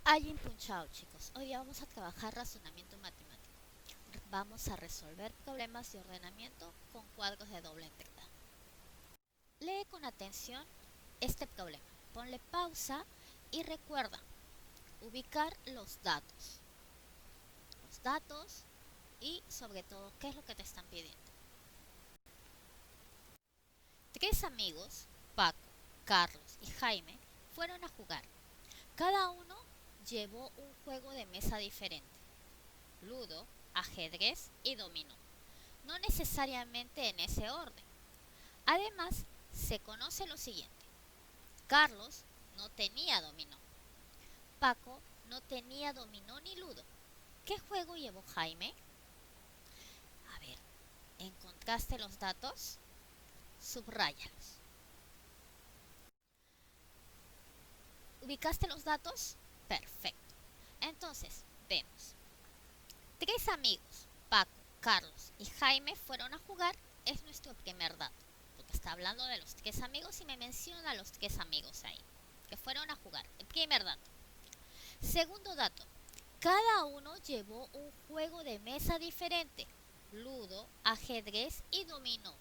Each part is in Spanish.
Alguien punchado, chicos. Hoy día vamos a trabajar razonamiento matemático. Vamos a resolver problemas de ordenamiento con cuadros de doble entrada. Lee con atención este problema. Ponle pausa y recuerda ubicar los datos. Los datos y sobre todo qué es lo que te están pidiendo. Tres amigos, Paco, Carlos y Jaime, fueron a jugar. Cada uno llevó un juego de mesa diferente: ludo, ajedrez y dominó, no necesariamente en ese orden. Además, se conoce lo siguiente: Carlos no tenía dominó, Paco no tenía dominó ni ludo. ¿Qué juego llevó Jaime? A ver, ¿encontraste los datos? Subráyalos. ¿Ubicaste los datos? Perfecto. Entonces, vemos. Tres amigos, Paco, Carlos y Jaime, fueron a jugar. Es nuestro primer dato, porque está hablando de los tres amigos y me menciona a los tres amigos ahí, que fueron a jugar. El primer dato. Segundo dato. Cada uno llevó un juego de mesa diferente: ludo, ajedrez y dominó,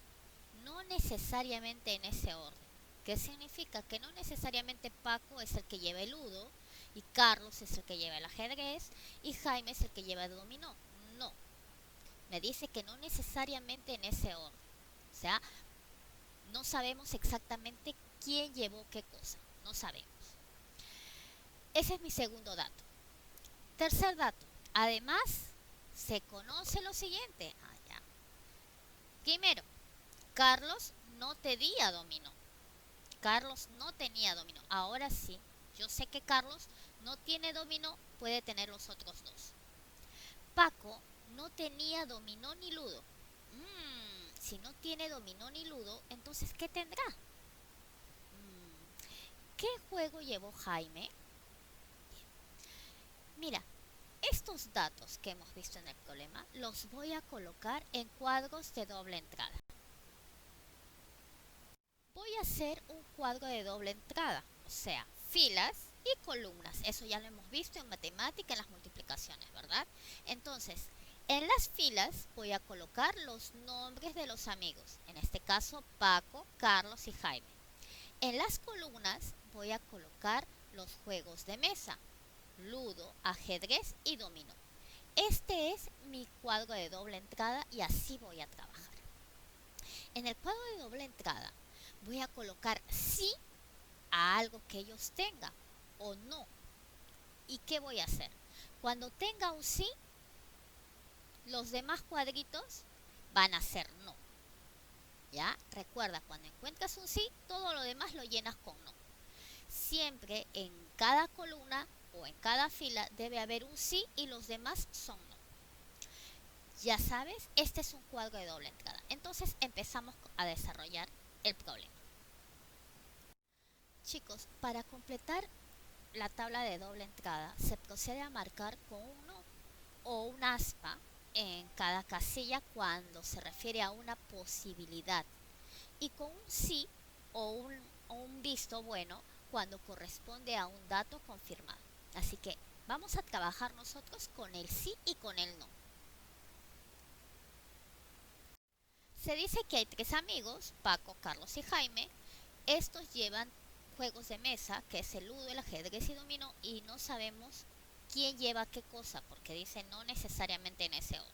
no necesariamente en ese orden. ¿Qué significa? Que no necesariamente Paco es el que lleva el ludo, y Carlos es el que lleva el ajedrez, y Jaime es el que lleva el dominó. No, me dice que no necesariamente en ese orden. O sea, no sabemos exactamente quién llevó qué cosa. No sabemos. Ese es mi segundo dato. Tercer dato. Además, se conoce lo siguiente. Ya. Primero, Carlos no tenía dominó. Carlos no tenía dominó. Ahora sí, yo sé que Carlos no tiene dominó, puede tener los otros dos. Paco no tenía dominó ni ludo. Si no tiene dominó ni ludo, entonces ¿qué tendrá? ¿Qué juego llevó Jaime? Bien. Mira, estos datos que hemos visto en el problema los voy a colocar en cuadros de doble entrada. Voy a hacer un cuadro de doble entrada, o sea, filas y columnas. Eso ya lo hemos visto en matemática, en las multiplicaciones, ¿verdad? Entonces, en las filas voy a colocar los nombres de los amigos, en este caso Paco, Carlos y Jaime. En las columnas voy a colocar los juegos de mesa: ludo, ajedrez y dominó. Este es mi cuadro de doble entrada y así voy a trabajar. En el cuadro de doble entrada voy a colocar sí a algo que ellos tengan o no. ¿Y qué voy a hacer? Cuando tenga un sí, los demás cuadritos van a ser no. ¿Ya? Recuerda, cuando encuentras un sí, todo lo demás lo llenas con no. Siempre en cada columna o en cada fila debe haber un sí y los demás son no. Ya sabes, este es un cuadro de doble entrada. Entonces empezamos a desarrollar el problema. Chicos, para completar la tabla de doble entrada se procede a marcar con un no o un aspa en cada casilla cuando se refiere a una posibilidad, y con un sí o un visto bueno cuando corresponde a un dato confirmado. Así que vamos a trabajar nosotros con el sí y con el no. Se dice que hay tres amigos, Paco, Carlos y Jaime. Estos llevan juegos de mesa, que es el ludo, el ajedrez y dominó, y no sabemos quién lleva qué cosa, porque dice no necesariamente en ese orden.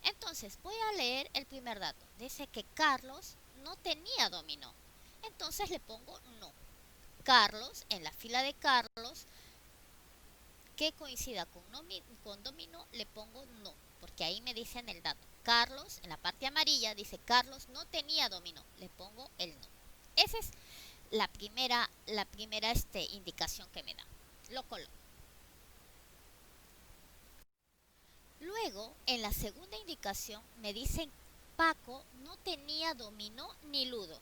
Entonces voy a leer el primer dato. Dice que Carlos no tenía dominó. Entonces le pongo no. Carlos, en la fila de Carlos, que coincida con dominó, le pongo no, porque ahí me dicen el dato. Carlos, en la parte amarilla, dice Carlos no tenía dominó, le pongo el no. Esa es la primera indicación que me da. Lo coloco. Luego, en la segunda indicación, me dicen Paco no tenía dominó ni ludo.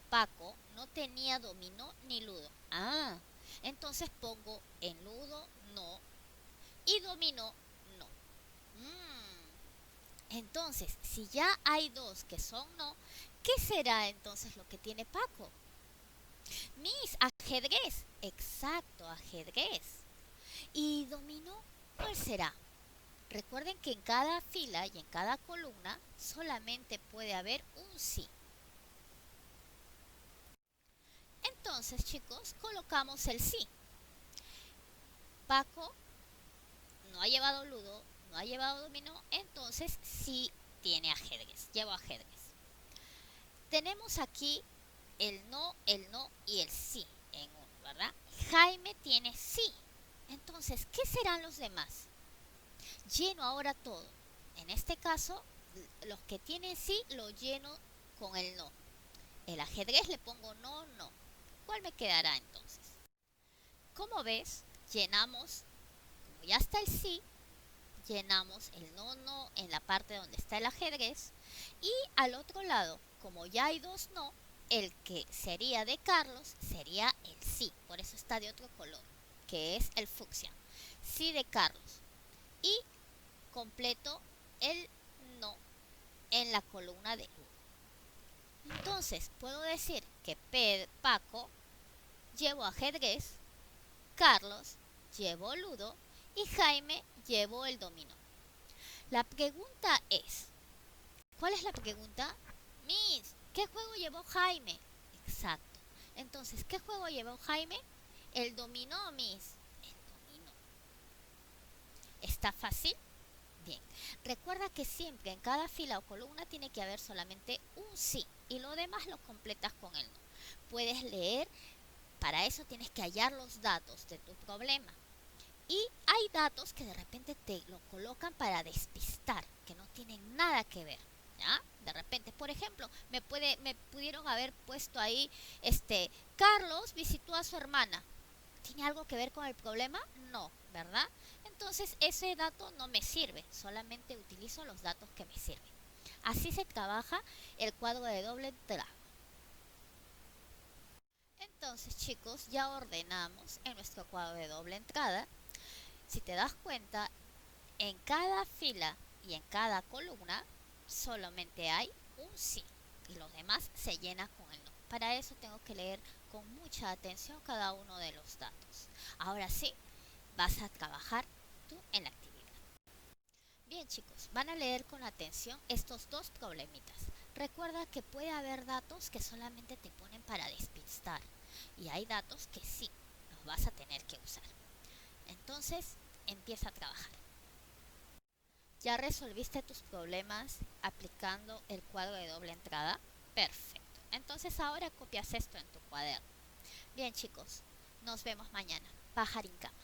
Paco no tenía dominó ni ludo. Entonces pongo en ludo no y dominó no. Entonces, si ya hay dos que son no, ¿qué será entonces lo que tiene Paco? Ajedrez. Exacto, ajedrez. ¿Y dominó cuál será? Recuerden que en cada fila y en cada columna solamente puede haber un sí. Entonces, chicos, colocamos el sí. Paco no ha llevado ludo, no ha llevado dominó, entonces sí tiene ajedrez, lleva ajedrez. Tenemos aquí el no y el sí en uno, ¿verdad? Jaime tiene sí. Entonces, ¿qué serán los demás? Lleno ahora todo. En este caso, los que tienen sí lo lleno con el no. El ajedrez le pongo no, no. ¿Cuál me quedará entonces? Como ves, llenamos, como ya está el sí, llenamos el no, no en la parte donde está el ajedrez. Y al otro lado, como ya hay dos no, el que sería de Carlos sería el sí. Por eso está de otro color, que es el fucsia. Sí de Carlos. Y completo el no en la columna de ludo. Entonces puedo decir que Paco llevó ajedrez, Carlos llevó ludo y Jaime llevó el dominó. La pregunta es, ¿cuál es la pregunta? Miss, ¿qué juego llevó Jaime? Exacto. Entonces, ¿qué juego llevó Jaime? El dominó, Miss. El dominó. ¿Está fácil? Bien. Recuerda que siempre en cada fila o columna tiene que haber solamente un sí y lo demás lo completas con el no. Puedes leer, para eso tienes que hallar los datos de tu problema. Y hay datos que de repente te lo colocan para despistar, que no tienen nada que ver. ¿Ya? De repente, por ejemplo, me pudieron haber puesto ahí, Carlos visitó a su hermana. ¿Tiene algo que ver con el problema? No, ¿verdad? Entonces ese dato no me sirve, solamente utilizo los datos que me sirven. Así se trabaja el cuadro de doble entrada. Entonces, chicos, ya ordenamos en nuestro cuadro de doble entrada. Si te das cuenta, en cada fila y en cada columna solamente hay un sí y los demás se llenan con el no. Para eso tengo que leer con mucha atención cada uno de los datos. Ahora sí, vas a trabajar tú en la actividad. Bien, chicos, van a leer con atención estos dos problemitas. Recuerda que puede haber datos que solamente te ponen para despistar y hay datos que sí los vas a tener que usar. Entonces, empieza a trabajar. ¿Ya resolviste tus problemas aplicando el cuadro de doble entrada? Perfecto. Entonces ahora copias esto en tu cuaderno. Bien, chicos, nos vemos mañana. Pajarín cama.